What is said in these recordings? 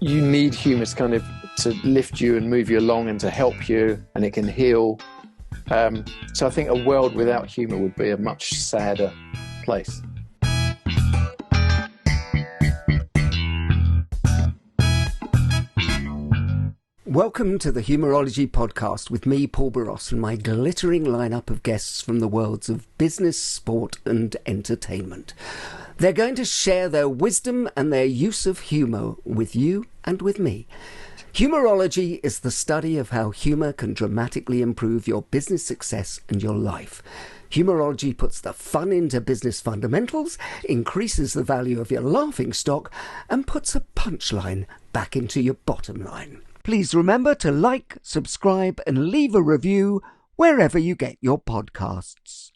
you need humour to kind of to lift you and move you along and to help you, and it can heal. So I think a world without humour would be a much sadder place. Welcome to the Humourology Podcast with me, Paul Barros, and my glittering lineup of guests from the worlds of business, sport and entertainment. They're going to share their wisdom and their use of humour with you and with me. Humourology is the study of how humour can dramatically improve your business success and your life. Humourology puts the fun into business fundamentals, increases the value of your laughing stock, and puts a punchline back into your bottom line. Please remember to like, subscribe, and leave a review wherever you get your podcasts.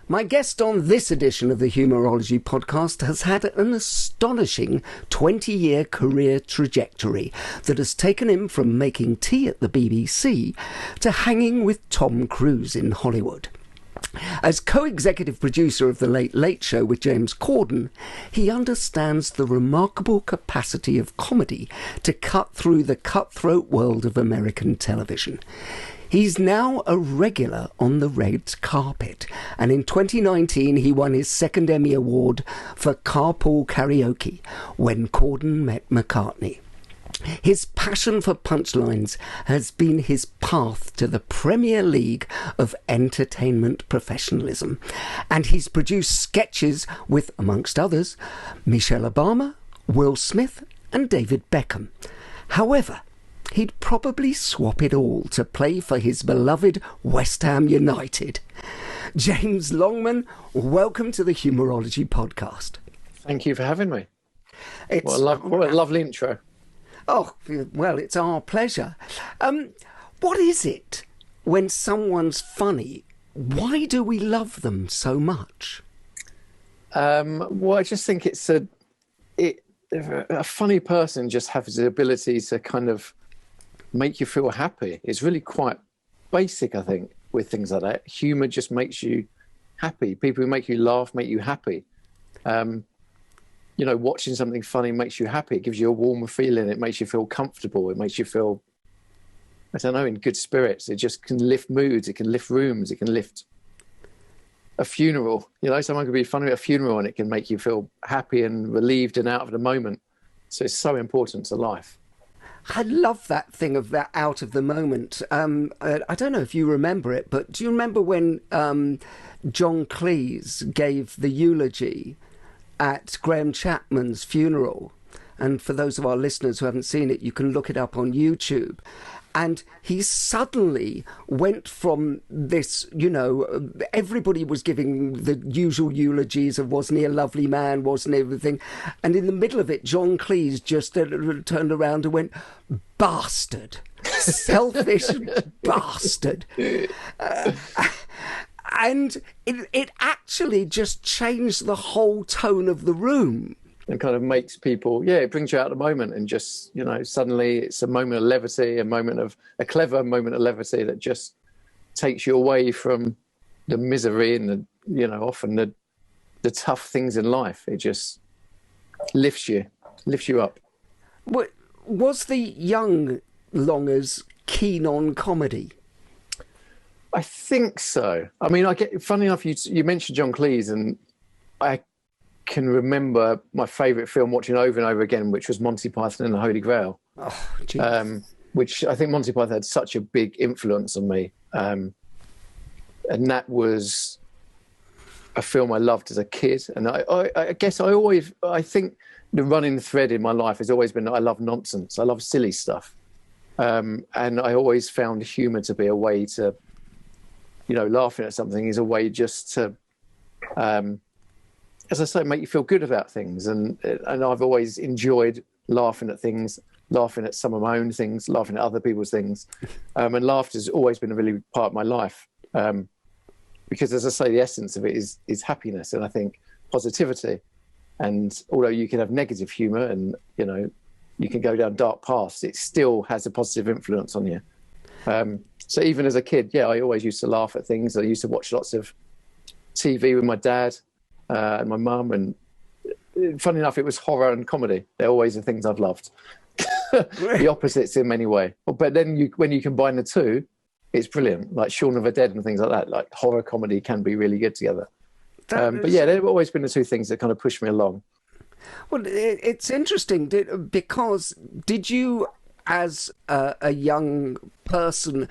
My guest on this edition of the Humourology Podcast has had an astonishing 20-year career trajectory that has taken him from making tea at the BBC to hanging with Tom Cruise in Hollywood. As co-executive producer of The Late Late Show with James Corden, he understands the remarkable capacity of comedy to cut through the cutthroat world of American television. He's now a regular on the red carpet, and in 2019 he won his second Emmy Award for Carpool Karaoke, When Corden Met McCartney. His passion for punchlines has been his path to the Premier League of entertainment professionalism, and he's produced sketches with, amongst others, Michelle Obama, Will Smith and David Beckham. However, he'd probably swap it all to play for his beloved West Ham United. James Longman, welcome to the Humourology Podcast. Thank you for having me. What a lovely intro. Oh, well, it's our pleasure. What is it when someone's funny? Why do we love them so much? Well, I just think it's a funny person just has the ability to kind of make you feel happy. It's really quite basic, I think, with things like that. Humour just makes you happy. People who make you laugh make you happy. Watching something funny makes you happy. It gives you a warmer feeling. It makes you feel comfortable. It makes you feel, I don't know, in good spirits. It just can lift moods. It can lift rooms. It can lift a funeral. Someone could be funny at a funeral and it can make you feel happy and relieved and out of the moment. So it's so important to life. I love that thing of that out of the moment. I don't know if you remember it, but do you remember when John Cleese gave the eulogy at Graham Chapman's funeral? And for those of our listeners who haven't seen it, you can look it up on YouTube. And he suddenly went from this, everybody was giving the usual eulogies of wasn't he a lovely man, wasn't he everything. And in the middle of it, John Cleese just turned around and went, bastard, selfish bastard. And it actually just changed the whole tone of the room. And kind of makes people, it brings you out of the moment and just, suddenly it's a moment of levity, a clever moment of levity that just takes you away from the misery and often the tough things in life. It just lifts you up. Was the young Longers keen on comedy? I think so. I mean, funny enough, you mentioned John Cleese, and I can remember my favourite film watching over and over again, which was Monty Python and the Holy Grail. Oh, which I think Monty Python had such a big influence on me. And that was a film I loved as a kid. And I guess I think the running thread in my life has always been that I love nonsense. I love silly stuff. And I always found humour to be a way to, laughing at something is a way just to, as I say, make you feel good about things. And I've always enjoyed laughing at things, laughing at some of my own things, laughing at other people's things. And laughter has always been a really big part of my life. Because, as I say, the essence of it is happiness and I think positivity. And although you can have negative humour and, you can go down dark paths, it still has a positive influence on you. So even as a kid, I always used to laugh at things. I used to watch lots of TV with my dad and my mum, and funny enough, it was horror and comedy. They're always the things I've loved. The opposites in many ways. But then when you combine the two, it's brilliant. Like Shaun of the Dead and things like that. Like horror comedy can be really good together. But yeah, they've always been the two things that kind of push me along. Well, it's interesting because did you, as a young person,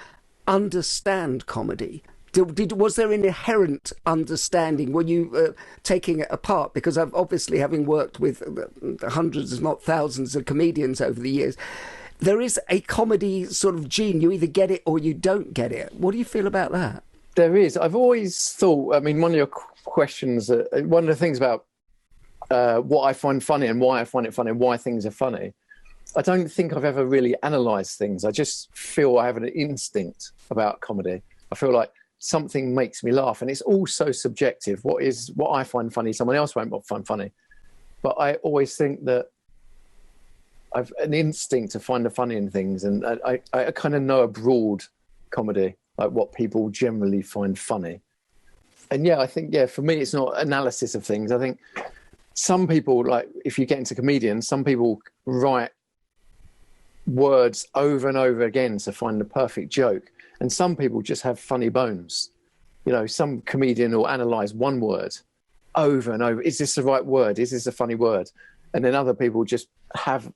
understand comedy? Was there an inherent understanding? Were you taking it apart? Because I've obviously, having worked with hundreds, if not thousands, of comedians over the years, there is a comedy sort of gene. You either get it or you don't get it. What do you feel about that? There is. I've always thought, I mean, one of your questions, one of the things about what I find funny and why I find it funny and why things are funny, I don't think I've ever really analysed things. I just feel I have an instinct about comedy. I feel like something makes me laugh, and it's all so subjective. What I find funny, someone else won't find funny. But I always think that I've an instinct to find the funny in things, and I kind of know a broad comedy, like what people generally find funny. And yeah, I think, for me, it's not analysis of things. I think some people, like if you get into comedians, some people write words over and over again to find the perfect joke. And some people just have funny bones. You know, some comedian will analyse one word over and over. Is this the right word? Is this a funny word? And then other people just have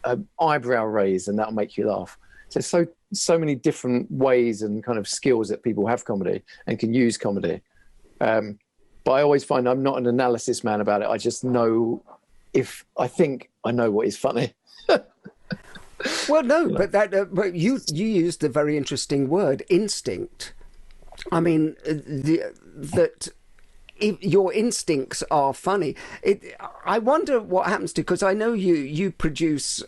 an eyebrow raise and that'll make you laugh. So so many different ways and kind of skills that people have comedy and can use comedy. But I always find I'm not an analysis man about it. I just know if I think I know what is funny. Well, no, but you used a very interesting word, instinct. I mean, that your instincts are funny. I wonder what happens to, because I know you produce.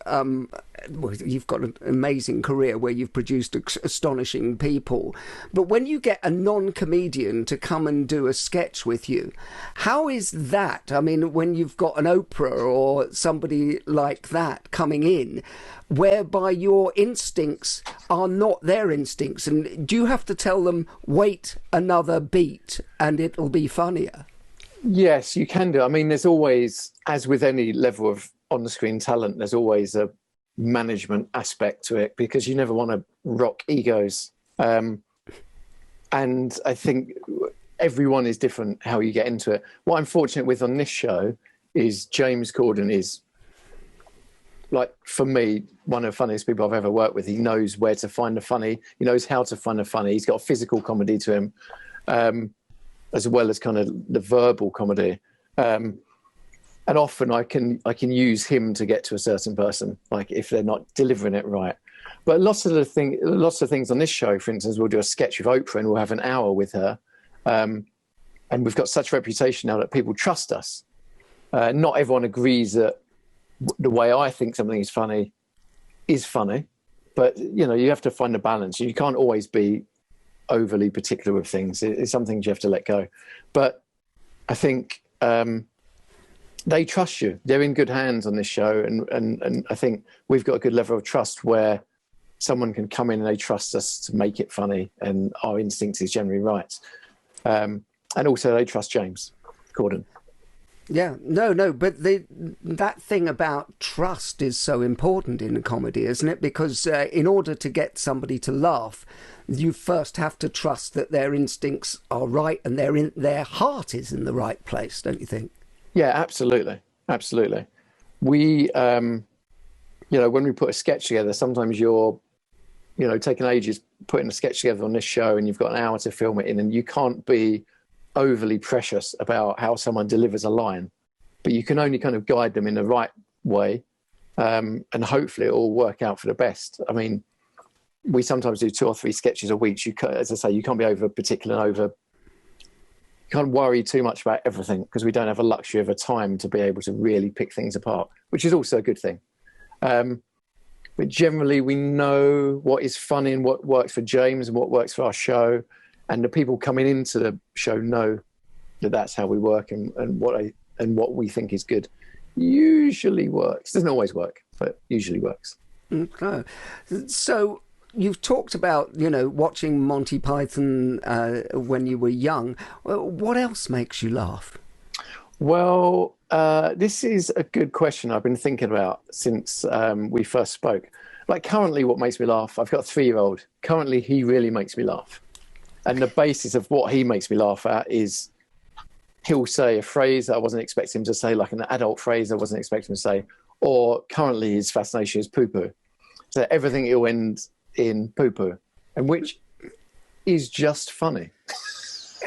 Well, you've got an amazing career where you've produced astonishing people. But when you get a non-comedian to come and do a sketch with you, how is that? I mean, when you've got an Oprah or somebody like that coming in, whereby your instincts are not their instincts, and do you have to tell them, wait another beat and it'll be funnier? Yes, you can do. I mean, there's always, as with any level of on-the-screen talent, there's always a management aspect to it, because you never want to rock egos. And I think everyone is different how you get into it. What I'm fortunate with on this show is James Corden is, like, for me, one of the funniest people I've ever worked with. He knows where to find the funny. He knows how to find the funny. He's got a physical comedy to him, as well as kind of the verbal comedy. And often I can use him to get to a certain person, like if they're not delivering it right. But lots of things on this show, for instance, we'll do a sketch with Oprah and we'll have an hour with her. And we've got such a reputation now that people trust us. Not everyone agrees that the way I think something is funny, but you know, you have to find a balance. You can't always be overly particular with things. It's some things you have to let go. But I think they trust you. They're in good hands on this show, and I think we've got a good level of trust where someone can come in and they trust us to make it funny, and our instinct is generally right. And also they trust James Corden. Yeah, no, but that thing about trust is so important in comedy, isn't it? Because in order to get somebody to laugh, you first have to trust that their instincts are right and their heart is in the right place, don't you think? Yeah, absolutely. We, when we put a sketch together, sometimes you're, taking ages putting a sketch together on this show, and you've got an hour to film it in, and you can't be overly precious about how someone delivers a line, but you can only kind of guide them in the right way, and hopefully it will work out for the best. I mean, we sometimes do 2 or 3 sketches a week. As I say, you can't be over particular and you can't worry too much about everything, because we don't have a luxury of a time to be able to really pick things apart, which is also a good thing. But generally we know what is funny and what works for James and what works for our show. And the people coming into the show know that that's how we work, and what we think is good usually works. Doesn't always work, but usually works. Okay. So you've talked about, watching Monty Python when you were young. What else makes you laugh? Well, This is a good question I've been thinking about since we first spoke. Like currently what makes me laugh, I've got a 3-year-old. Currently he really makes me laugh. And the basis of what he makes me laugh at is he'll say a phrase that I wasn't expecting him to say, like an adult phrase I wasn't expecting him to say, or currently his fascination is poo-poo. So everything will end in poo-poo, and which is just funny.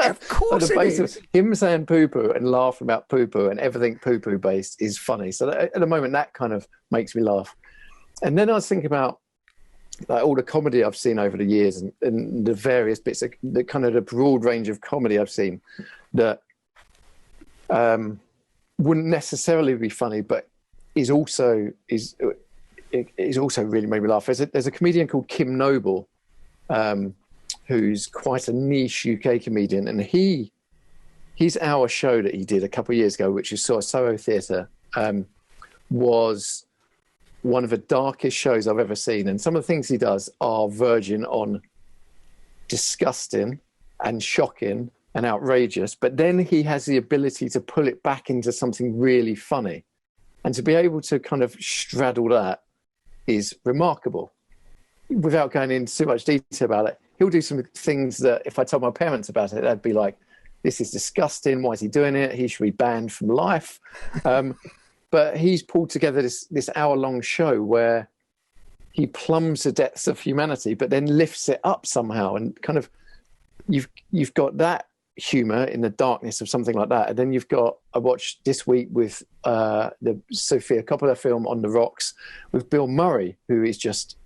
Of course it is. Him saying poo-poo and laughing about poo-poo and everything poo-poo based is funny. So at the moment, that kind of makes me laugh. And then I was thinking about like all the comedy I've seen over the years and the various bits, the kind of the broad range of comedy I've seen that wouldn't necessarily be funny, but is also really made me laugh. There's a comedian called Kim Noble, who's quite a niche UK comedian, and his hour show that he did a couple of years ago, which is sort of Soho Theatre, was one of the darkest shows I've ever seen. And some of the things he does are verging on disgusting and shocking and outrageous, but then he has the ability to pull it back into something really funny. And to be able to kind of straddle that is remarkable. Without going into too much detail about it, he'll do some things that if I told my parents about it, they'd be like, this is disgusting. Why is he doing it? He should be banned from life. But he's pulled together this hour-long show where he plumbs the depths of humanity, but then lifts it up somehow. And kind of you've got that humour in the darkness of something like that. And then I watched this week with the Sofia Coppola film On the Rocks with Bill Murray, who is just,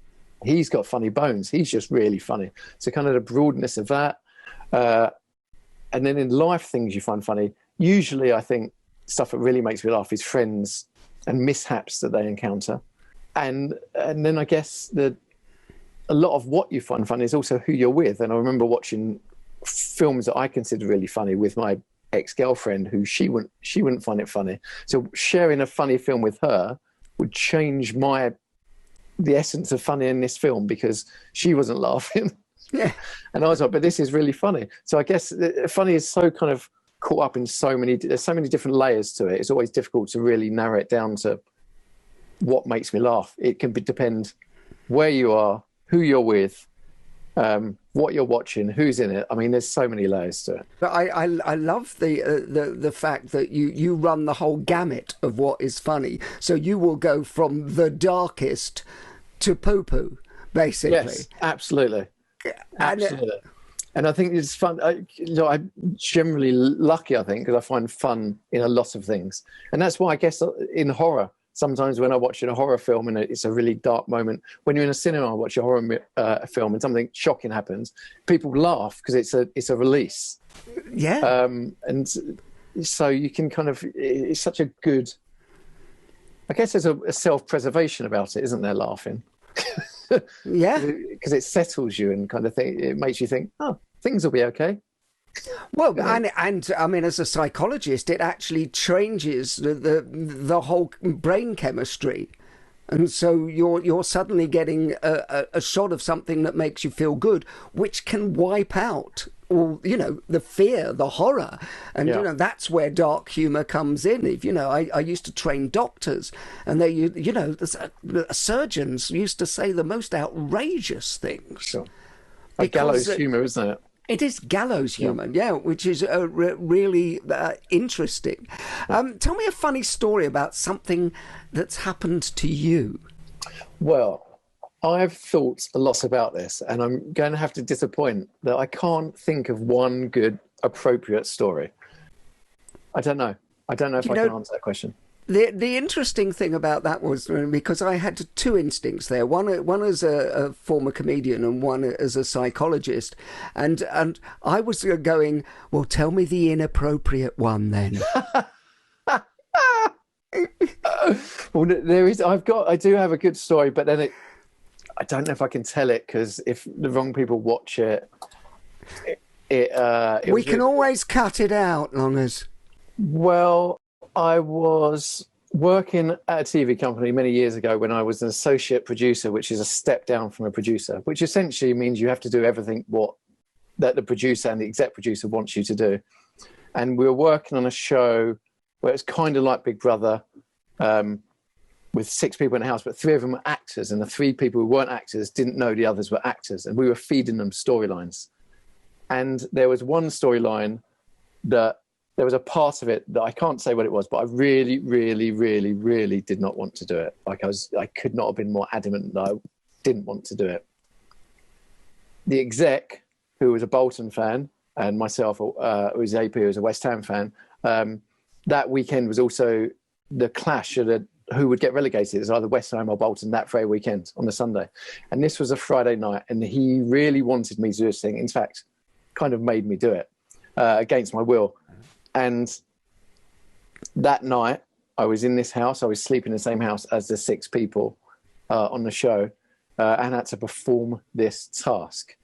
he's got funny bones. He's just really funny. So kind of the broadness of that. And then in life things you find funny. Usually I think stuff that really makes me laugh is friends and mishaps that they encounter. And then I guess a lot of what you find funny is also who you're with. And I remember watching films that I consider really funny with my ex-girlfriend, who she wouldn't find it funny. So sharing a funny film with her would change the essence of funny in this film because she wasn't laughing. Yeah. And I was like, but this is really funny. So I guess funny is so kind of caught up in there's so many different layers to it. It's always difficult to really narrow it down to what makes me laugh. It can depend where you are, who you're with, what you're watching, who's in it. I mean, there's so many layers to it. But I love the fact that you run the whole gamut of what is funny. So you will go from the darkest to poo-poo, basically. Yes, absolutely. Absolutely. And I think it's fun. I'm generally lucky, I think, because I find fun in a lot of things. And that's why I guess in horror, sometimes when I watch a horror film and it's a really dark moment, when you're in a cinema and watch a horror film and something shocking happens, people laugh because it's a release. Yeah. And so you can kind of, it's such a good, I guess there's a self-preservation about it, isn't there, laughing? Yeah. Because it settles you and kind of it makes you think, oh, things will be okay. Well, and I mean, as a psychologist, it actually changes the whole brain chemistry. And so you're suddenly getting a shot of something that makes you feel good, which can wipe out all, the fear, the horror. And, that's where dark humour comes in. If, I used to train doctors and they, surgeons used to say the most outrageous things. Sure. Like gallows humour, isn't it? It is gallows humour, yeah, which is really interesting. Tell me a funny story about something that's happened to you. Well, I've thought a lot about this, and I'm going to have to disappoint that I can't think of one good, appropriate story. I don't know. I don't know if I can answer that question. The interesting thing about that was because I had two instincts there. One as a former comedian and one as a psychologist, and I was going, well, tell me the inappropriate one then. Well, I do have a good story, but then I don't know if I can tell it because if the wrong people watch it, we can always cut it out, long as. Well, I was working at a TV company many years ago when I was an associate producer, which is a step down from a producer, which essentially means you have to do everything that the producer and the exec producer wants you to do. And we were working on a show where it's kind of like Big Brother, with 6 people in the house, but 3 of them were actors, and the 3 people who weren't actors didn't know the others were actors, and we were feeding them storylines. And there was one storyline that there was a part of it that I can't say what it was, but I really, really, really, really did not want to do it. Like I could not have been more adamant that I didn't want to do it. The exec, who was a Bolton fan, and myself, who was AP, who was a West Ham fan, that weekend was also the clash of who would get relegated. It was either West Ham or Bolton that very weekend on the Sunday. And this was a Friday night, and he really wanted me to do this thing. In fact, kind of made me do it against my will. And that night, I was in this house. I was sleeping in the same house as the 6 people on the show, and had to perform this task.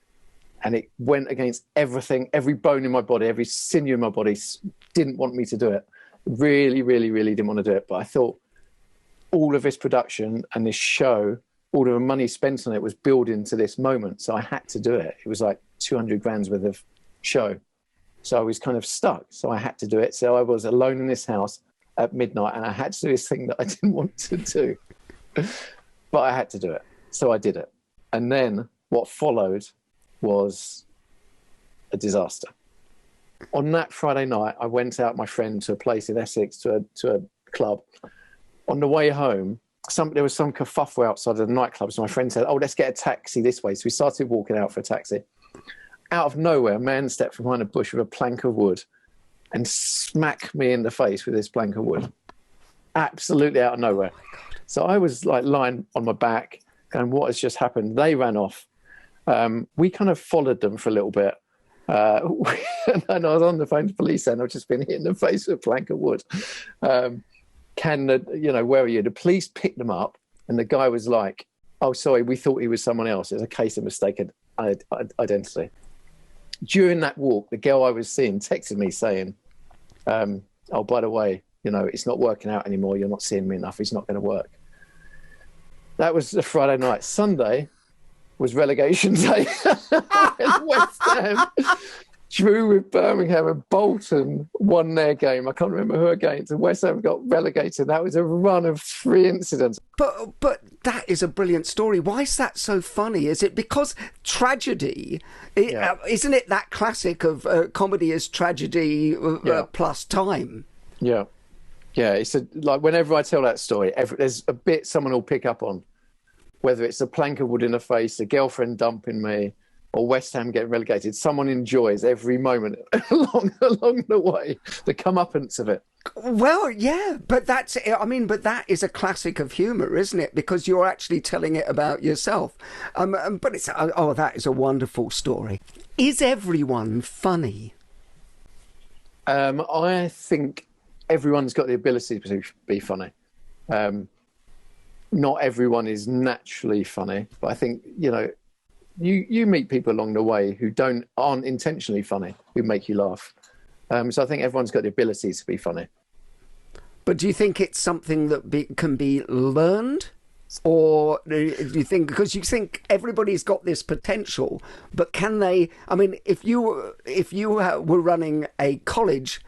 And it went against everything, every bone in my body, every sinew in my body didn't want me to do it. Really, really, really didn't want to do it. But I thought all of this production and this show, all of the money spent on it was building to this moment. So I had to do it. It was like 200 grand's worth of show. So I was kind of stuck. So I had to do it. So I was alone in this house at midnight, and I had to do this thing that I didn't want to do. But I had to do it. So I did it. And then what followed was a disaster. On that Friday night, I went out with my friend to a place in Essex, to a club. On the way home, there was some kerfuffle outside of the nightclub. So my friend said, "Oh, let's get a taxi this way." So we started walking out for a taxi. Out of nowhere, a man stepped from behind a bush with a plank of wood and smacked me in the face with this plank of wood. Absolutely out of nowhere. So I was like lying on my back going, what has just happened? They ran off. We kind of followed them for a little bit. And I was on the phone to police, and I've just been hit in the face with a plank of wood. Where are you? The police picked them up, and the guy was like, "Oh, sorry, we thought he was someone else. It's a case of mistaken identity." During that walk, the girl I was seeing texted me saying, "Oh, by the way, it's not working out anymore. You're not seeing me enough. It's not going to work." That was the Friday night. Sunday was relegation day. West Ham drew with Birmingham, and Bolton won their game. I can't remember who against. And West Ham got relegated. That was a run of 3 incidents. But that is a brilliant story. Why is that so funny? Is it because tragedy? Isn't it that classic of comedy is tragedy plus time? Yeah. Yeah, it's like whenever I tell that story, there's a bit someone will pick up on, whether it's a plank of wood in the face, a girlfriend dumping me, or West Ham getting relegated. Someone enjoys every moment along the way, the comeuppance of it. Well, yeah, but that is a classic of humour, isn't it? Because you're actually telling it about yourself. But that is a wonderful story. Is everyone funny? I think everyone's got the ability to be funny. Not everyone is naturally funny, but I think, you meet people along the way who aren't intentionally funny, who make you laugh. So I think everyone's got the ability to be funny. But do you think it's something that can be learned? Or do you think, because you think everybody's got this potential, but can they, if you were running a college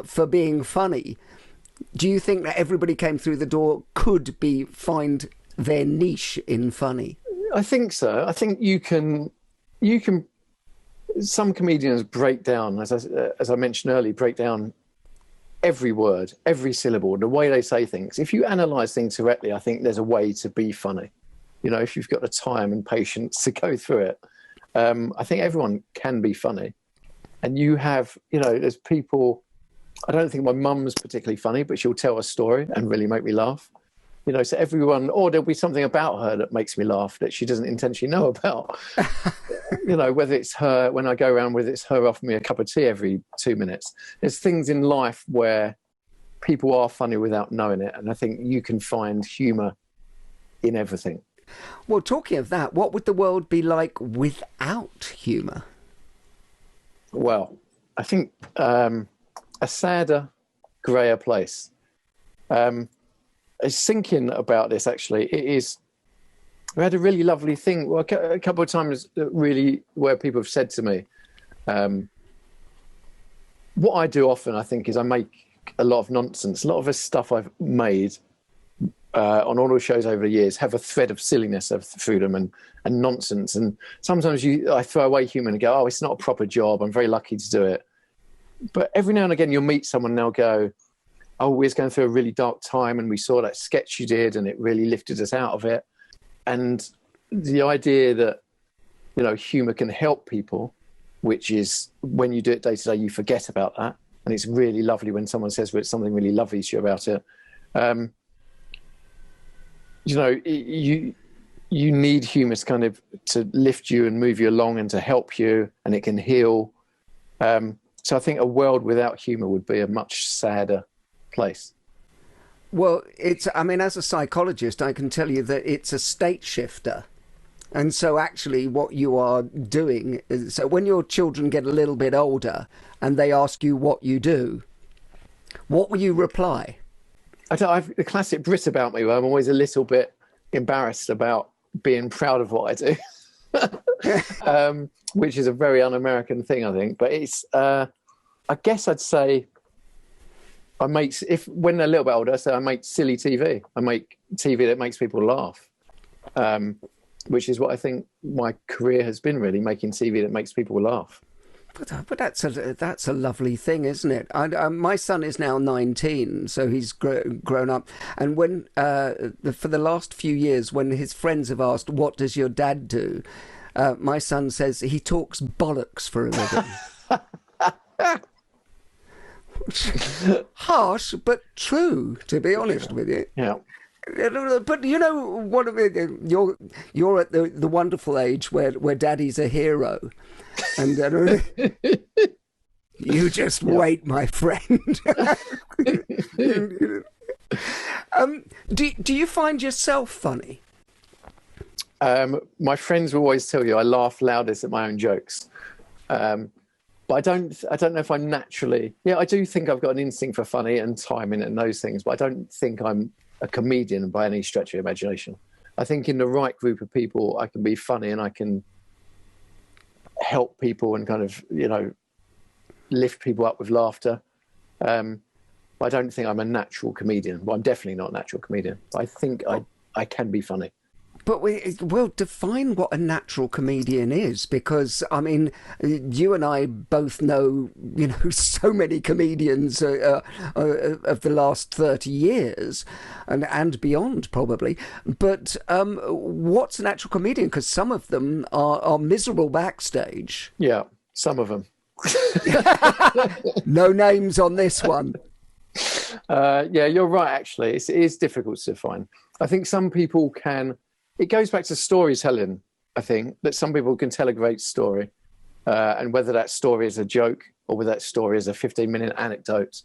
for being funny, do you think that everybody came through the door could find their niche in funny? I think so. I think you can. Some comedians break down, as I mentioned earlier, break down every word, every syllable, the way they say things. If you analyse things correctly, I think there's a way to be funny. If you've got the time and patience to go through it, I think everyone can be funny. And you have, there's people. I don't think my mum's particularly funny, but she'll tell a story and really make me laugh. So everyone, or there'll be something about her that makes me laugh that she doesn't intentionally know about. Whether it's her, when I go around, whether it's her offering me a cup of tea every 2 minutes. There's things in life where people are funny without knowing it. And I think you can find humour in everything. Well, talking of that, what would the world be like without humour? Well, I think a sadder, greyer place. I was thinking about this, actually. We had a really lovely thing. Well, a couple of times, really, where people have said to me, what I do often, I think, is I make a lot of nonsense. A lot of the stuff I've made on all the shows over the years have a thread of silliness through them and nonsense. And sometimes I throw away humour and go, oh, it's not a proper job. I'm very lucky to do it. But every now and again, you'll meet someone and they'll go, oh, we was going through a really dark time and we saw that sketch you did and it really lifted us out of it. And the idea that, you know, humour can help people, which is when you do it day to day, you forget about that. And it's really lovely when someone says something really lovely to you about it. You know, you need humour to kind of to lift you and move you along and to help you, and it can heal. So I think a world without humour would be a much sadder place. Well, I mean, as a psychologist, I can tell you that it's a state shifter. And so actually what you are doing is, so when your children get a little bit older and they ask you what you do, what will you reply? I've the classic Brit about me, where I'm always a little bit embarrassed about being proud of what I do, which is a very un-American thing, I think. But it's, I guess I'd say, when they're a little bit older, I make silly TV. I make TV that makes people laugh, which is what I think my career has been, really, making TV that makes people laugh. But that's a lovely thing, isn't it? My son is now 19, so he's grown up. And when for the last few years, when his friends have asked, "What does your dad do?" My son says he talks bollocks for a living. Harsh, but true, to be honest with you. Yeah. But you know, what you're at the wonderful age where Daddy's a hero. And you just wait, my friend. Do you find yourself funny? My friends will always tell you I laugh loudest at my own jokes. But I don't know if I'm naturally... Yeah, I do think I've got an instinct for funny and timing and those things, but I don't think I'm a comedian by any stretch of imagination. I think in the right group of people, I can be funny and I can help people and kind of, you know, lift people up with laughter. But I don't think I'm a natural comedian. Well, I'm definitely not a natural comedian. I think I can be funny. But we'll define what a natural comedian is, because, I mean, you and I both know, you know, so many comedians of the last 30 years and beyond, probably. But what's a natural comedian? Because some of them are miserable backstage. Yeah, some of them. No names on this one. Yeah, you're right, actually. It is difficult to define. I think some people can... It goes back to storytelling, I think, that some people can tell a great story. And whether that story is a joke or whether that story is a 15-minute anecdote,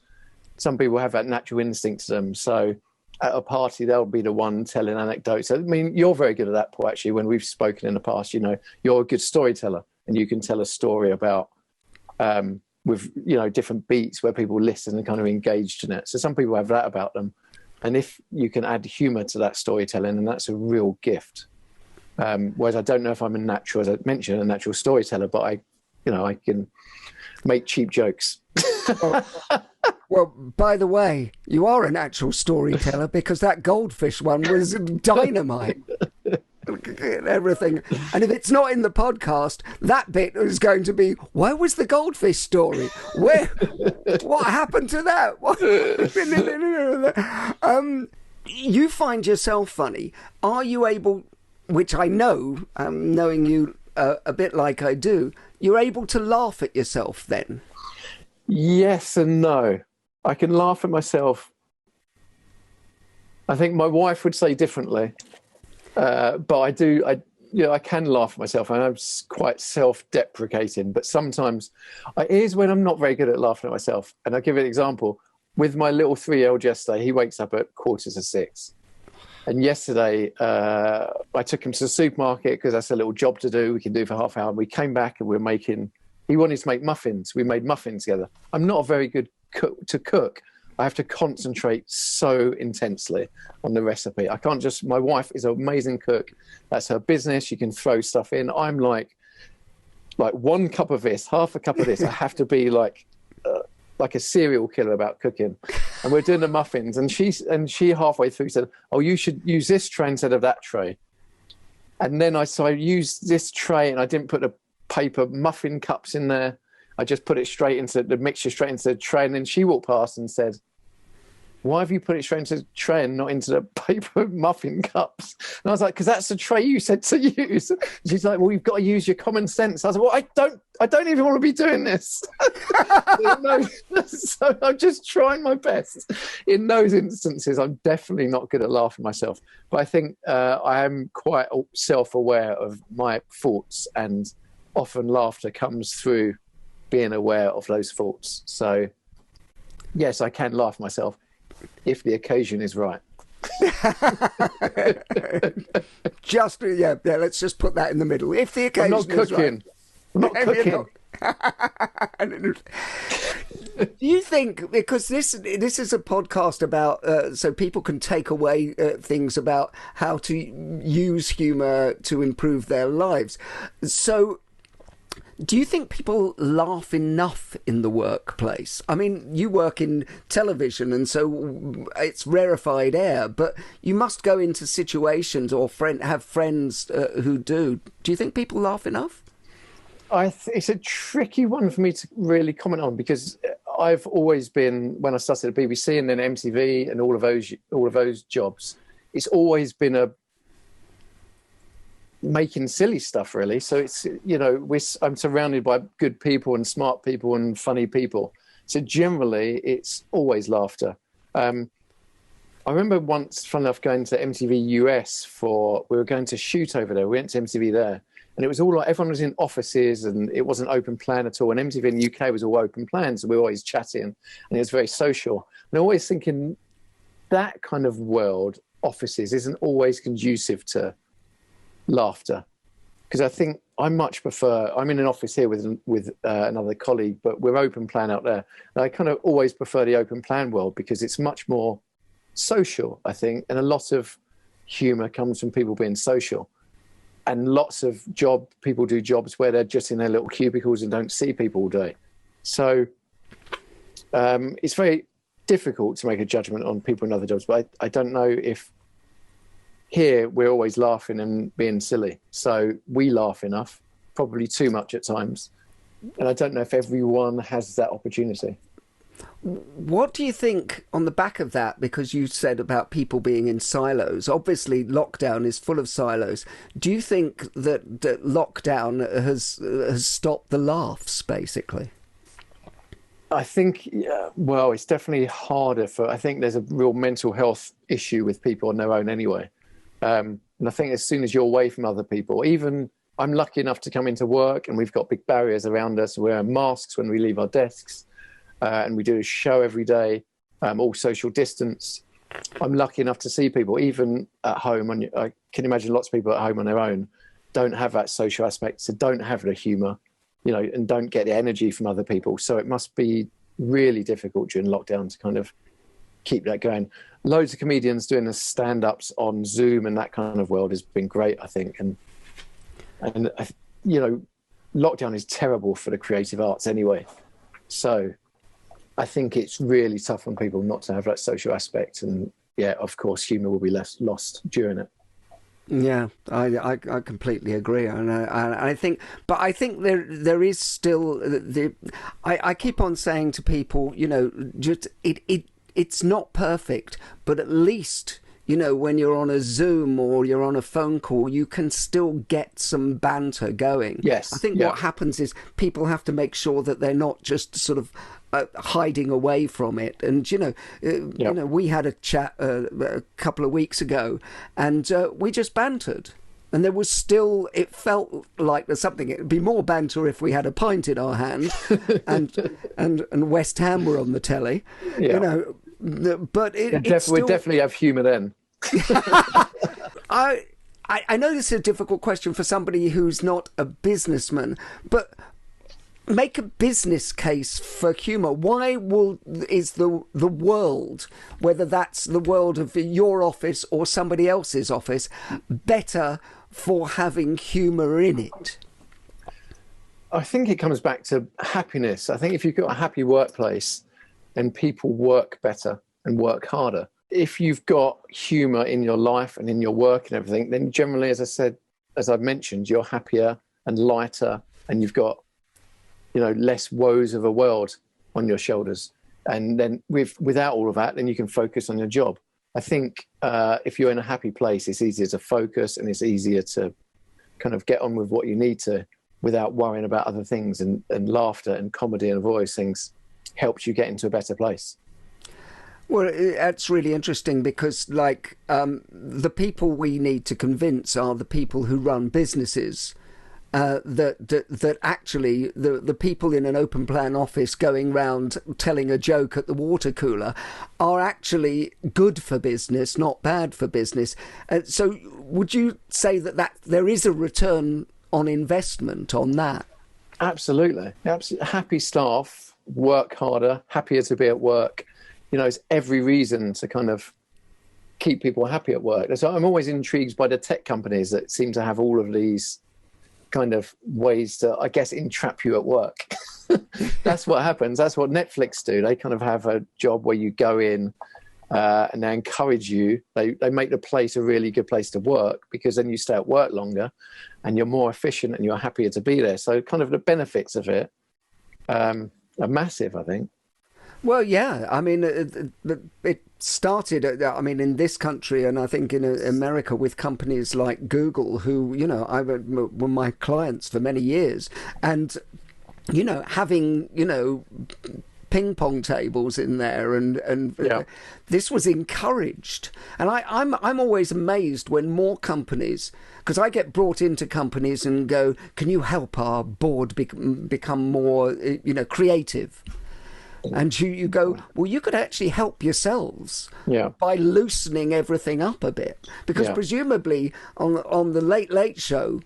some people have that natural instinct to them. So at a party, they'll be the one telling anecdotes. I mean, you're very good at that, Paul, actually. When we've spoken in the past, you know, you're a good storyteller and you can tell a story about, with, you know, different beats where people listen and kind of engaged in it. So some people have that about them. And if you can add humour to that storytelling, then that's a real gift. Whereas I don't know if I'm a natural, as I mentioned, a natural storyteller, but I can make cheap jokes. Well, by the way, you are a natural storyteller, because that goldfish one was dynamite. Everything. And if it's not in the podcast, that bit is going to be, where was the goldfish story? What happened to that? You find yourself funny. Are you able, which I know, knowing you a bit like I do, you're able to laugh at yourself then? Yes and no. I can laugh at myself. I think my wife would say differently. But I can laugh at myself, and I'm quite self-deprecating. But sometimes here's when I'm not very good at laughing at myself. And I'll give you an example. With my little 3-year-old yesterday, he wakes up at 5:45. And yesterday, I took him to the supermarket because that's a little job to do. We can do for half an hour. We came back and he wanted to make muffins. We made muffins together. I'm not a very good cook to cook. I have to concentrate so intensely on the recipe. I can't just... My wife is an amazing cook. That's her business. She can throw stuff in. I'm like 1 cup of this, half a cup of this. I have to be like like a serial killer about cooking, and we're doing the muffins, and she halfway through said, "Oh, you should use this tray instead of that tray." And then I used this tray, and I didn't put the paper muffin cups in there. I just put it straight into the mixture, straight into the tray. And then she walked past and said, "Why have you put it straight into the tray and not into the paper muffin cups?" And I was like, "Because that's the tray you said to use." She's like, "Well, you've got to use your common sense." I was like, "Well, I don't even want to be doing this." So I'm just trying my best. In those instances, I'm definitely not good at laughing myself. But I think I am quite self-aware of my faults, and often laughter comes through being aware of those faults. So yes, I can laugh myself if the occasion is right. Let's just put that in the middle. If the occasion is right. I'm not cooking. Do you think, because this is a podcast about so people can take away things about how to use humour to improve their lives, so do you think people laugh enough in the workplace? I mean, you work in television, and so it's rarefied air, but you must go into situations or have friends who do. Do you think people laugh enough? It's a tricky one for me to really comment on, because I've always been, when I started at BBC and then MTV and all of those jobs, it's always been making silly stuff, really. So it's, I'm surrounded by good people and smart people and funny people. So generally, it's always laughter. I remember once, fun enough, going to MTV US we were going to shoot over there. We went to MTV there, and it was all like everyone was in offices, and it wasn't open plan at all. And MTV in the UK was all open plan, so we were always chatting, and it was very social. And I'm always thinking that kind of world, offices, isn't always conducive to laughter, because I think I'm in an office here with another colleague, but we're open plan out there, and I kind of always prefer the open plan world because it's much more social, I think, and a lot of humor comes from people being social, and lots of people do jobs where they're just in their little cubicles and don't see people all day. So it's very difficult to make a judgment on people in other jobs, but I don't know if here we're always laughing and being silly. So we laugh enough, probably too much at times. And I don't know if everyone has that opportunity. What do you think on the back of that? Because you said about people being in silos. Obviously, lockdown is full of silos. Do you think that lockdown has stopped the laughs, basically? I think, it's definitely harder I think there's a real mental health issue with people on their own anyway. And I think as soon as you're away from other people, even I'm lucky enough to come into work and we've got big barriers around us. We wear masks when we leave our desks, and we do a show every day, all social distance. I'm lucky enough to see people, even at home. And I can imagine lots of people at home on their own don't have that social aspect, so don't have the humour, and don't get the energy from other people. So it must be really difficult during lockdown to kind of keep that going. Loads of comedians doing the stand-ups on Zoom and that kind of world has been great, I think. And lockdown is terrible for the creative arts anyway. So I think it's really tough on people not to have that social aspect. And yeah, of course, humour will be less lost during it. Yeah, I completely agree, and I think there is still I keep on saying to people, just it's not perfect, but at least, when you're on a Zoom or you're on a phone call, you can still get some banter going. Yes. I think what happens is people have to make sure that they're not just sort of hiding away from it. And, we had a chat a couple of weeks ago, and we just bantered. And there was still, it felt like there's something. It'd be more banter if we had a pint in our hand and West Ham were on the telly, but we'd definitely have humour then. I know this is a difficult question for somebody who's not a businessman, but make a business case for humour. Why is the world, whether that's the world of your office or somebody else's office, better for having humour in it? I think it comes back to happiness. I think if you've got a happy workplace, then people work better and work harder. If you've got humour in your life and in your work and everything, then generally, as I've mentioned, you're happier and lighter, and you've got, less woes of a world on your shoulders. And then without all of that, then you can focus on your job. I think if you're in a happy place, it's easier to focus and it's easier to kind of get on with what you need to without worrying about other things, and laughter and comedy and all those things helps you get into a better place. Well, that's really interesting because, the people we need to convince are the people who run businesses. That actually the people in an open plan office going round telling a joke at the water cooler are actually good for business, not bad for business. So would you say that there is a return on investment on that? Absolutely. Happy staff work harder, happier to be at work. It's every reason to kind of keep people happy at work. So I'm always intrigued by the tech companies that seem to have all of these kind of ways to, I guess, entrap you at work. That's what happens. That's what Netflix do. They kind of have a job where you go in and they encourage you. They make the place a really good place to work, because then you stay at work longer and you're more efficient and you're happier to be there. So kind of the benefits of it are massive, I think. Well, yeah. I mean, it started, in this country, and I think in America, with companies like Google, who, were my clients for many years. And, having, ping pong tables in there, and this was encouraged. And I'm always amazed when more companies, because I get brought into companies and go, can you help our board become more, creative? And you go, well, you could actually help yourselves by loosening everything up a bit. Because presumably on the Late Show,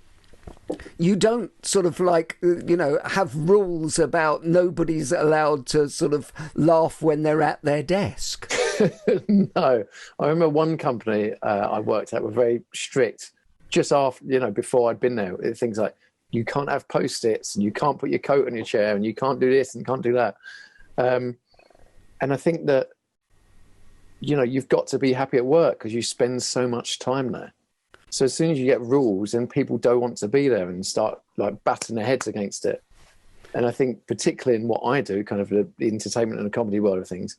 you don't sort of have rules about nobody's allowed to sort of laugh when they're at their desk. No. I remember one company I worked at were very strict just after, before I'd been there. Things like, you can't have Post-its, and you can't put your coat on your chair, and you can't do this and can't do that. And I think that, you've got to be happy at work because you spend so much time there. So as soon as you get rules, and people don't want to be there and start batting their heads against it. And I think particularly in what I do, kind of the entertainment and the comedy world of things,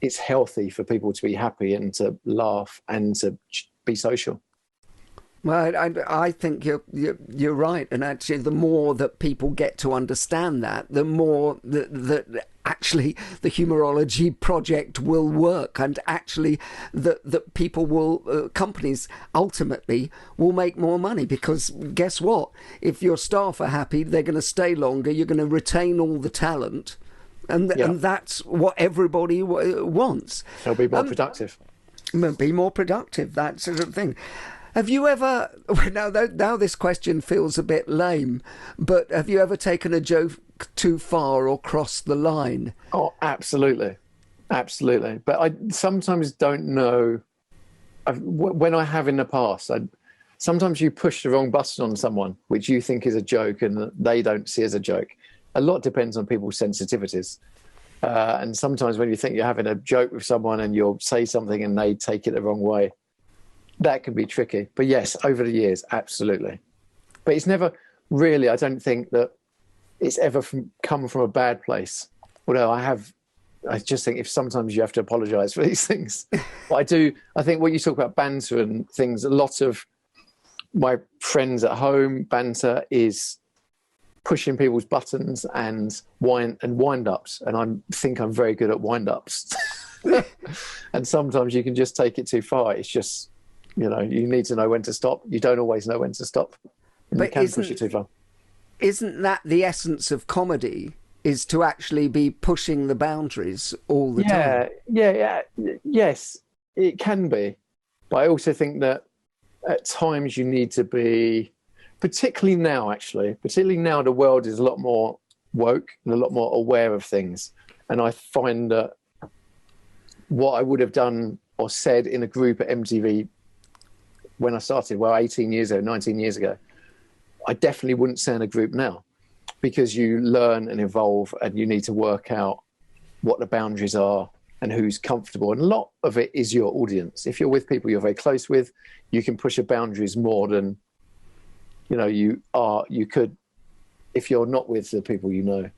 it's healthy for people to be happy and to laugh and to be social. Well, I think you're right, and actually, the more that people get to understand that, the more that actually the Humourology project will work, and actually that people will, companies ultimately will make more money, because guess what? If your staff are happy, they're going to stay longer. You're going to retain all the talent, and that's what everybody wants. They'll be more productive. Be more productive, that sort of thing. Have you ever, now this question feels a bit lame, but have you ever taken a joke too far or crossed the line? Oh, absolutely. Absolutely. But I sometimes don't know, when I have in the past, sometimes you push the wrong button on someone, which you think is a joke and they don't see as a joke. A lot depends on people's sensitivities. And sometimes when you think you're having a joke with someone and you'll say something and they take it the wrong way, that can be tricky. But yes, over the years, absolutely. But it's never really, I don't think that it's ever come from a bad place. Although I just think if sometimes you have to apologise for these things. But I think when you talk about banter and things, a lot of my friends at home, banter is pushing people's buttons and wind-ups. And I think I'm very good at wind-ups. And sometimes you can just take it too far. It's just, you need to know when to stop. You don't always know when to stop. And you can push it too far. Isn't that the essence of comedy, is to actually be pushing the boundaries all the time? Yes, it can be. But I also think that at times you need to be, particularly now the world is a lot more woke and a lot more aware of things. And I find that what I would have done or said in a group at MTV when I started, 18 years ago, 19 years ago, I definitely wouldn't say in a group now. because you learn and evolve, and you need to work out what the boundaries are and who's comfortable. And a lot of it is your audience. If you're with people you're very close with, you can push the boundaries more than, you could if you're not with the people you know.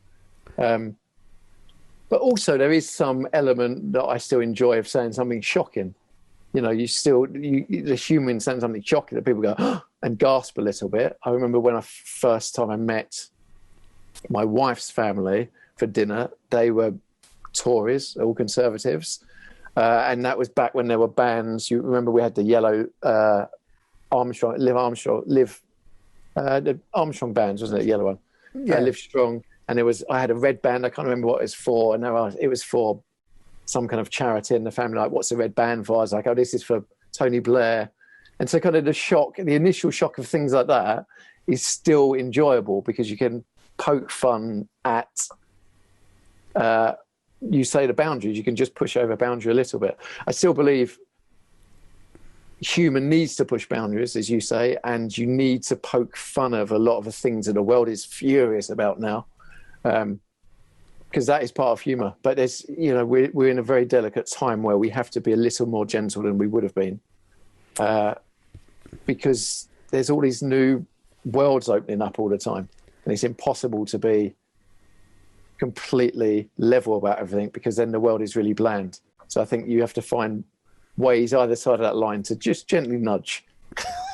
But also there is some element that I still enjoy of saying something shocking. The humour in saying something shocking that people go, oh, and gasp a little bit. I remember when first time I met my wife's family for dinner, they were Tories, all Conservatives. And that was back when there were bands. You remember we had the yellow the Armstrong bands, wasn't it? The yellow one. Yeah. Live Strong. And I had a red band. I can't remember what it was for. And it was for some kind of charity. And the family like, what's the red band for? I was like, oh, this is for Tony Blair. And so kind of the initial shock of things like that is still enjoyable because you can poke fun at, you say the boundaries, you can just push over a boundary a little bit. I still believe humour needs to push boundaries, as you say, and you need to poke fun of a lot of the things that the world is furious about now. Because that is part of humour. But there's, we're in a very delicate time where we have to be a little more gentle than we would have been. Because there's all these new worlds opening up all the time. And it's impossible to be completely level about everything because then the world is really bland. So I think you have to find ways either side of that line to just gently nudge.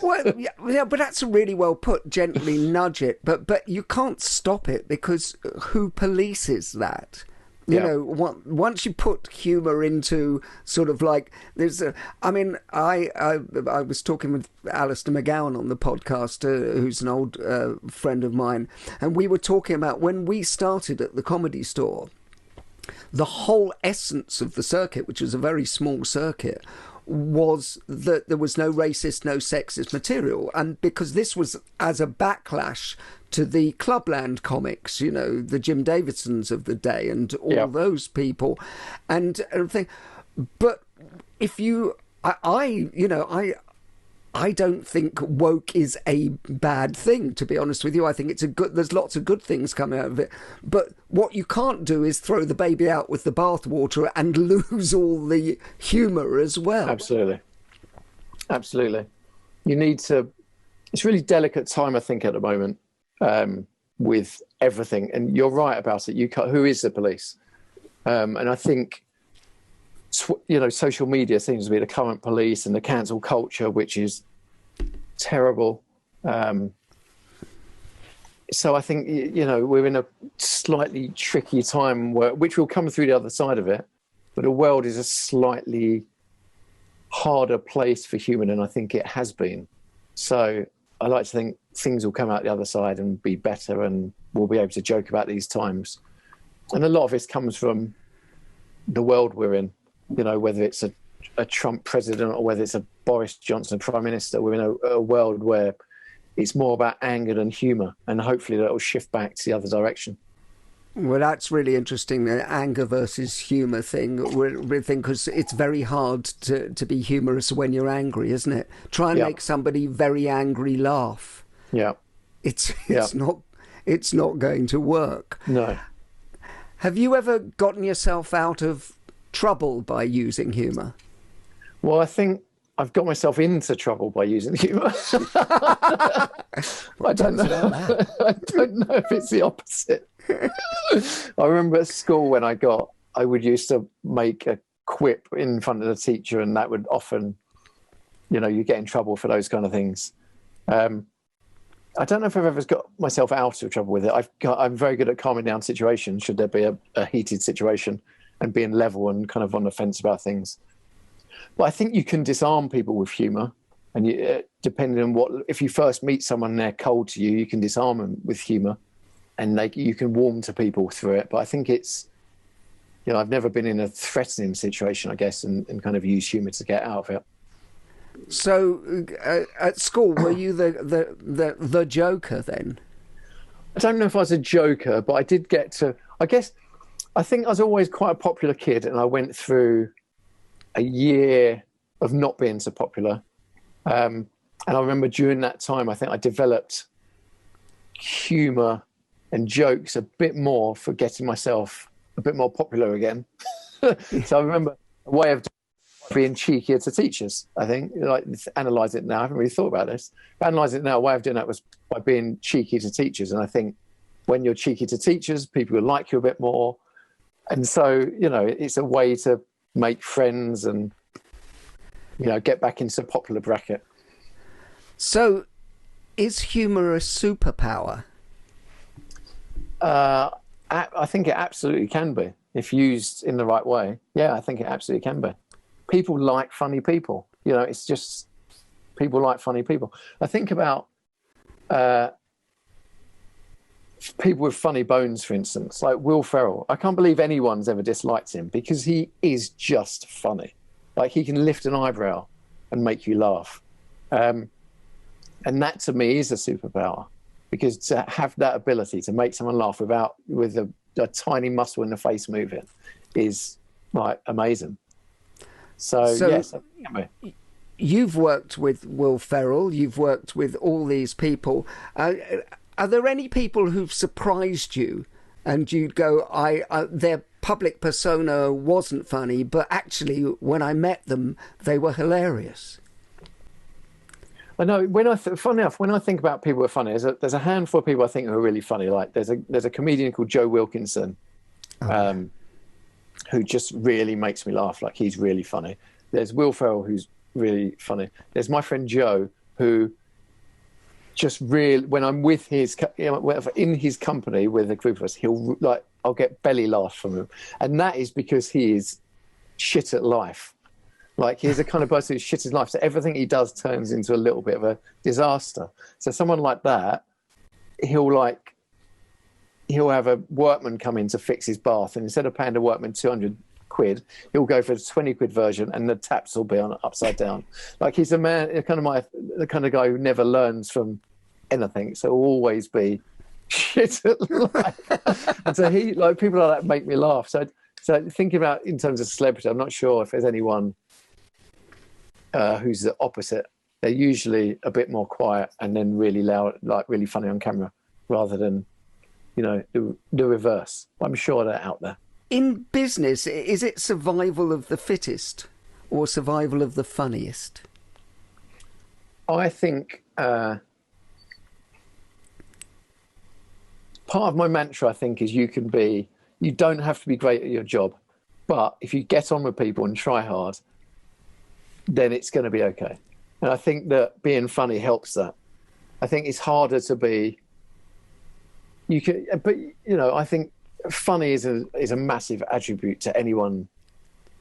Well, yeah, but that's really well put. Gently nudge it, but you can't stop it because who polices that? Once you put humour into sort of like I was talking with Alistair McGowan on the podcast, who's an old friend of mine, and we were talking about when we started at the Comedy Store, the whole essence of the circuit, which was a very small circuit, was that there was no racist, no sexist material. And because this was as a backlash to the Clubland comics, the Jim Davidsons of the day and all those people. And everything. But if I don't think woke is a bad thing, to be honest with you. I think there's lots of good things coming out of it. But what you can't do is throw the baby out with the bathwater and lose all the humour as well. Absolutely. It's a really delicate time, I think, at the moment, with everything. And you're right about it. Who is the police? And I think, social media seems to be the current police, and the cancel culture, which is terrible. So I think, we're in a slightly tricky time which will come through the other side of it, but the world is a slightly harder place for humour than I think it has been. So I like to think things will come out the other side and be better, and we'll be able to joke about these times. And a lot of this comes from the world we're in. Whether it's a Trump president or whether it's a Boris Johnson prime minister, we're in a world where it's more about anger than humour, and hopefully that will shift back to the other direction. Well, that's really interesting, the anger versus humour thing, because it's very hard to be humorous when you're angry, isn't it? Try and make somebody very angry laugh. Yeah. It's not going to work. No. Have you ever gotten yourself out of trouble by using humour? Well, I think I've got myself into trouble by using humour. I don't know. I don't know if it's the opposite. I remember at school when I would used to make a quip in front of the teacher, and that would often, you get in trouble for those kind of things. I don't know if I've ever got myself out of trouble with it. I'm very good at calming down situations should there be a heated situation, and being level and kind of on the fence about things. But I think you can disarm people with humour, and depending on if you first meet someone and they're cold to you, you can disarm them with humour, and you can warm to people through it. But I think it's, I've never been in a threatening situation, I guess, and kind of use humour to get out of it. So at school, were you the joker then? I don't know if I was a joker, but I did get to, I think I was always quite a popular kid, and I went through a year of not being so popular. And I remember during that time, I think I developed humour and jokes a bit more for getting myself a bit more popular again. So I remember a way of being cheekier to teachers, I think. Like, analyse it now. I haven't really thought about this. But analyse it now. A way of doing that was by being cheeky to teachers. And I think when you're cheeky to teachers, people will like you a bit more. And so, it's a way to make friends and, get back into the popular bracket. So, is humour a superpower? I think it absolutely can be, if used in the right way. Yeah, I think it absolutely can be. People like funny people. It's just people like funny people. I think about people with funny bones, for instance, like Will Ferrell. I can't believe anyone's ever disliked him because he is just funny. Like, he can lift an eyebrow and make you laugh. And that, to me, is a superpower, because to have that ability to make someone laugh with a tiny muscle in the face moving is, like, amazing. So yes, you've worked with Will Ferrell, you've worked with all these people. Are there any people who've surprised you and you'd go, their public persona wasn't funny, but actually when I met them, they were hilarious? I know. Funny enough, when I think about people who are funny, there's a handful of people I think who are really funny. Like, there's a comedian called Joe Wilkinson, who just really makes me laugh. Like, he's really funny. There's Will Ferrell, who's really funny. There's my friend Joe, who just really, when I'm with in his company with a group of us, I'll get belly laughs from him. And that is because he is shit at life. Like, he's the kind of person who's shit his life. So everything he does turns into a little bit of a disaster. So someone like that, he'll have a workman come in to fix his bath, and instead of paying the workman 200 quid, he'll go for the 20 quid version, and the taps will be on upside down. Like, he's the kind of guy who never learns from anything. So he'll always be shit at life. And so people like that make me laugh. So thinking about in terms of celebrity, I'm not sure if there's anyone who's the opposite. They're usually a bit more quiet and then really loud, like really funny on camera, rather than, the reverse. I'm sure they're out there. In business, is it survival of the fittest or survival of the funniest? I think part of my mantra, I think, is you don't have to be great at your job, but if you get on with people and try hard, then it's going to be okay. And I think that being funny helps that. I think it's harder to be. I think funny is a massive attribute to anyone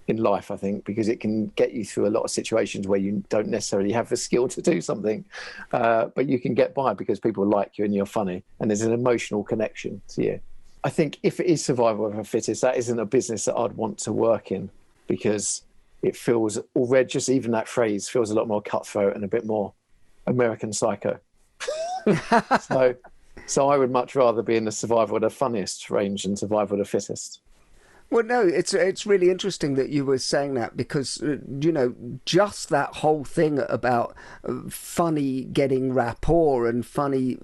in life, I think, because it can get you through a lot of situations where you don't necessarily have the skill to do something, but you can get by because people like you and you're funny, and there's an emotional connection to you. I think if it is survival of the fittest, that isn't a business that I'd want to work in, because it feels already, just even that phrase feels a lot more cutthroat and a bit more American Psycho. So I would much rather be in the survival of the funniest range than survival of the fittest. Well, no, it's really interesting that you were saying that, because, just that whole thing about funny getting rapport and funny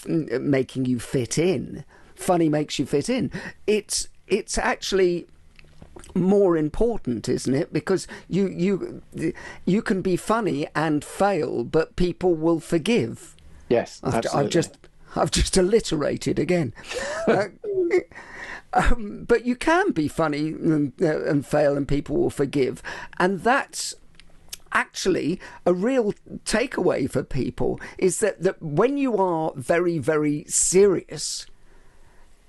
making you fit in. Funny makes you fit in. It's actually more important, isn't it? Because you can be funny and fail, but people will forgive. Yes, absolutely. I've just alliterated again. But you can be funny and fail, and people will forgive. And that's actually a real takeaway for people, is that when you are very, very serious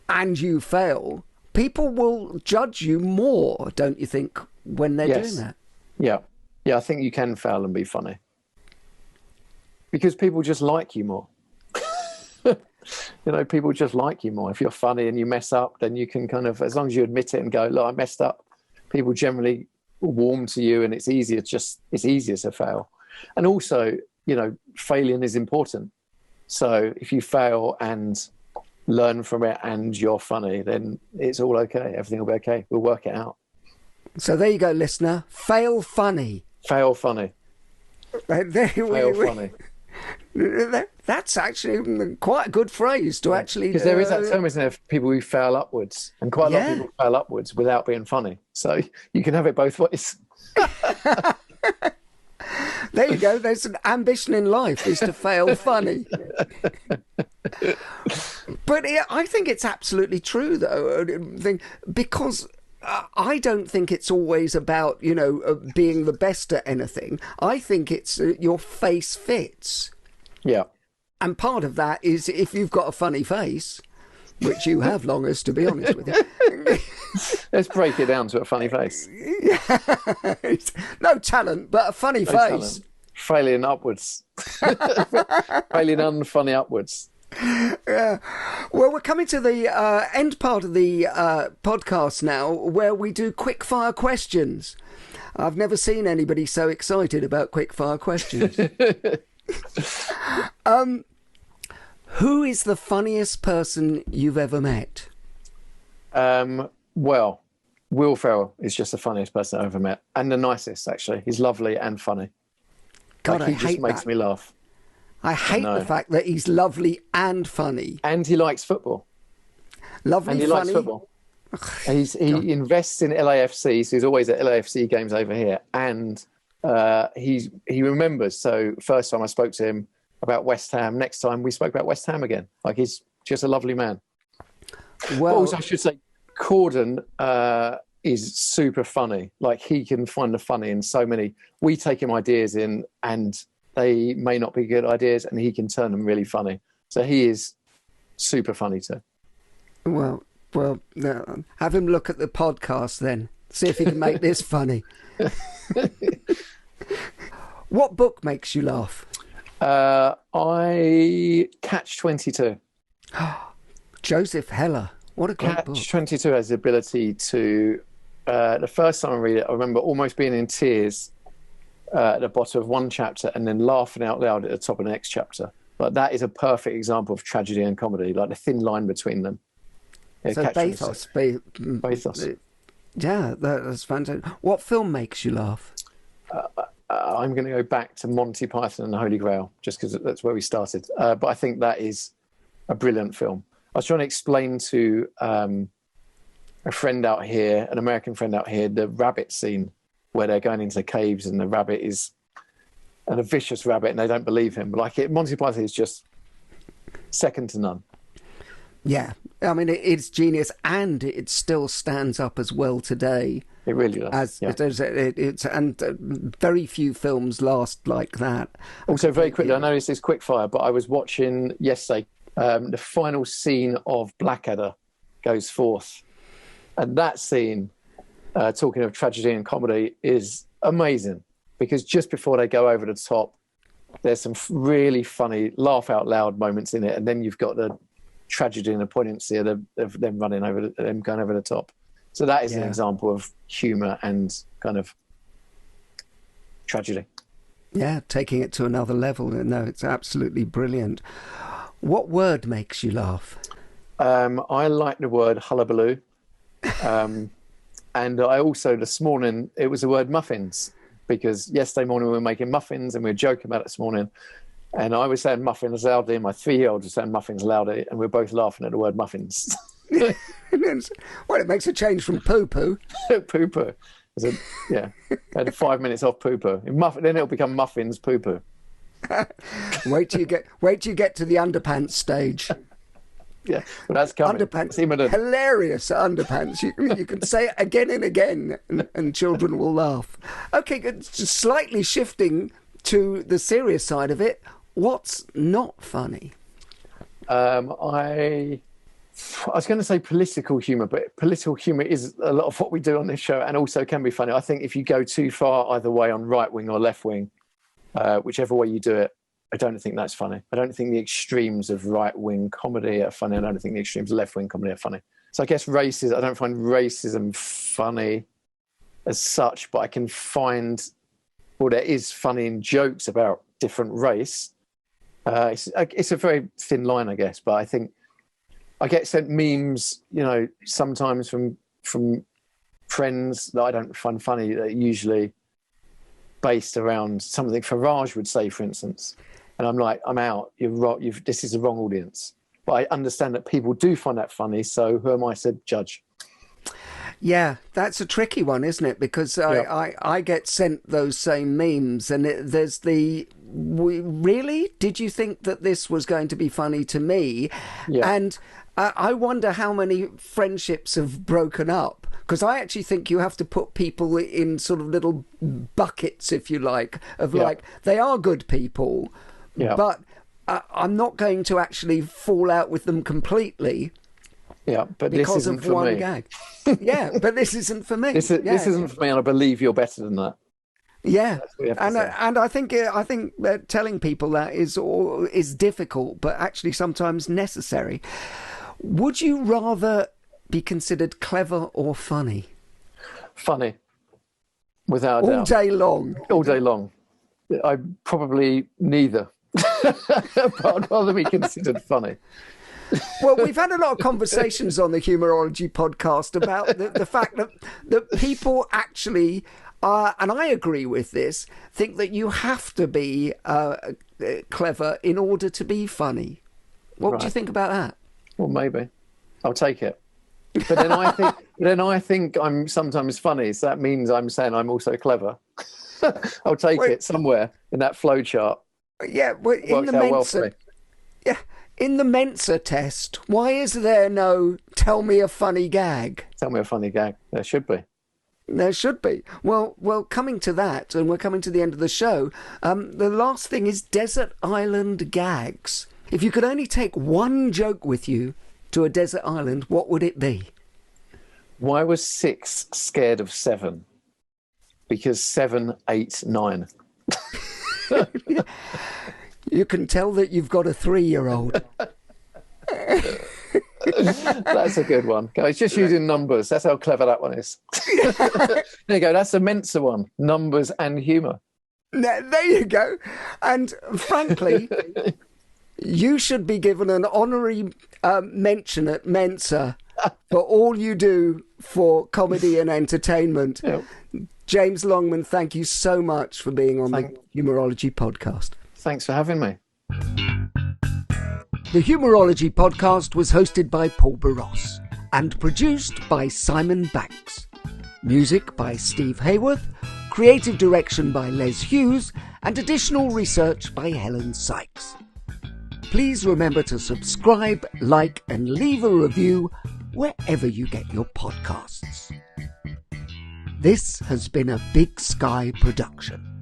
and you fail, people will judge you more, don't you think, when they're doing that? Yeah. I think you can fail and be funny, because people just like you more. People just like you more. If you're funny and you mess up, then you can kind of, as long as you admit it and go, look, I messed up, people generally warm to you, and it's easier to fail. And also, failing is important. So if you fail and learn from it and you're funny, then it's all okay. Everything will be okay. We'll work it out. So there you go, listener. Fail funny. Fail funny. Funny. That's actually quite a good phrase to actually... Because there is that term, isn't there, for people who fail upwards. And quite a lot of people fail upwards without being funny. So you can have it both ways. There you go. There's an ambition in life, is to fail funny. But I think it's absolutely true, though, because I don't think it's always about, being the best at anything. I think it's your face fits. Yeah. And part of that is if you've got a funny face, which you have, Longers, to be honest with you. Let's break it down to a funny face. No talent, but a funny face. Talent. Failing upwards. Failing unfunny upwards. Yeah. Well, we're coming to the end part of the podcast now, where we do quick-fire questions. I've never seen anybody so excited about quick-fire questions. Who is the funniest person you've ever met? Well, Will Ferrell is just the funniest person I've ever met, and the nicest, actually. He's lovely and funny. God, he just makes me laugh. I hate the fact that he's lovely and funny. And he likes football. Lovely, and he funny. Likes football. He invests in LAFC, so he's always at LAFC games over here. And he remembers. So first time I spoke to him about West Ham, next time we spoke about West Ham again. Like, he's just a lovely man. Well, but also, I should say, Corden is super funny. Like, he can find the funny in so many. We take him ideas in, and they may not be good ideas, and he can turn them really funny. So he is super funny too. Well, have him look at the podcast then. See if he can make this funny. What book makes you laugh? I Catch 22. Joseph Heller. What a great book. Catch 22 has the ability to... the first time I read it, I remember almost being in tears at the bottom of one chapter and then laughing out loud at the top of the next chapter. Like, that is a perfect example of tragedy and comedy, like the thin line between them. Yeah, so bathos. Bathos. Yeah, that's fantastic. What film makes you laugh? I'm going to go back to Monty Python and the Holy Grail, just because that's where we started. But I think that is a brilliant film. I was trying to explain to a friend out here, an American friend out here, the rabbit scene where they're going into the caves and the rabbit is a vicious rabbit and they don't believe him. But Monty Python is just second to none. Yeah, I mean, it's genius, and it still stands up as well today. It really does. And very few films last like that. Also, very quickly, I know this is quickfire, but I was watching yesterday, the final scene of Blackhead goes forth. And that scene, talking of tragedy and comedy, is amazing, because just before they go over the top, there's some really funny laugh out loud moments in it, and then you've got the tragedy and the poignancy of them going over the top. So that is an example of humour and kind of tragedy. Yeah, taking it to another level. No, it's absolutely brilliant. What word makes you laugh? I like the word hullabaloo. And I also, this morning, it was the word muffins, because yesterday morning we were making muffins and we were joking about it this morning. And I was saying muffins loudly, and my 3-year-old was saying muffins loudly, and we were both laughing at the word muffins. Well, it makes a change from poo-poo. Poo-poo. Yeah, had 5 minutes off poo-poo. Then it'll become muffins poo-poo. Wait till you get to the underpants stage. Yeah, well, that's coming. Underpants, hilarious underpants. You can say it again and again, and children will laugh. Okay, good. Slightly shifting to the serious side of it. What's not funny? I was going to say political humour, but political humour is a lot of what we do on this show, and also can be funny. I think if you go too far either way on right wing or left wing, whichever way you do it, I don't think that's funny. I don't think the extremes of right wing comedy are funny. I don't think the extremes of left wing comedy are funny. So I guess I don't find racism funny as such, but I can find, well, there is funny in jokes about different race. It's a very thin line, I guess, but I think I get sent memes, sometimes from friends that I don't find funny, that are usually based around something Farage would say, for instance. And I'm like, I'm out. You're wrong. This is the wrong audience. But I understand that people do find that funny. So who am I to judge? Yeah, that's a tricky one, isn't it? Because I get sent those same memes, and there's really? Did you think that this was going to be funny to me? Yeah. And I wonder how many friendships have broken up. Because I actually think you have to put people in sort of little buckets, if you like, of like, they are good people, but I'm not going to actually fall out with them completely. Yeah, but this isn't for me. Gag. Yeah, but this isn't for me. This isn't for me, and I believe you're better than that. Yeah, and I think that telling people that is difficult, but actually sometimes necessary. Would you rather be considered clever or funny? Funny, without a doubt. All day long. All day long. I probably neither, but I'd rather be considered funny. Well, we've had a lot of conversations on the Humourology podcast about the fact that people actually, and I agree with this, think that you have to be clever in order to be funny. What do you think about that? Well, maybe. I'll take it. But then I think I'm sometimes funny, so that means I'm saying I'm also clever. I'll take it somewhere in that flow chart. Yeah, well, in the Mensa, in the Mensa test, why is there no tell me a funny gag? Tell me a funny gag. There should be. There should be. Well, coming to that, and we're coming to the end of the show, the last thing is desert island gags. If you could only take one joke with you to a desert island, what would it be? Why was 6 scared of 7? Because 7, 8, 9. You can tell that you've got a 3-year-old. That's a good one. Guys, just using numbers. That's how clever that one is. There you go. That's a Mensa one. Numbers and humour. There you go. And frankly, you should be given an honorary mention at Mensa for all you do for comedy and entertainment. Yep. James Longman, thank you so much for being on the Humourology podcast. Thanks for having me. The Humourology podcast was hosted by Paul Barros and produced by Simon Banks. Music by Steve Hayworth, creative direction by Les Hughes, and additional research by Helen Sykes. Please remember to subscribe, like, and leave a review wherever you get your podcasts. This has been a Big Sky production.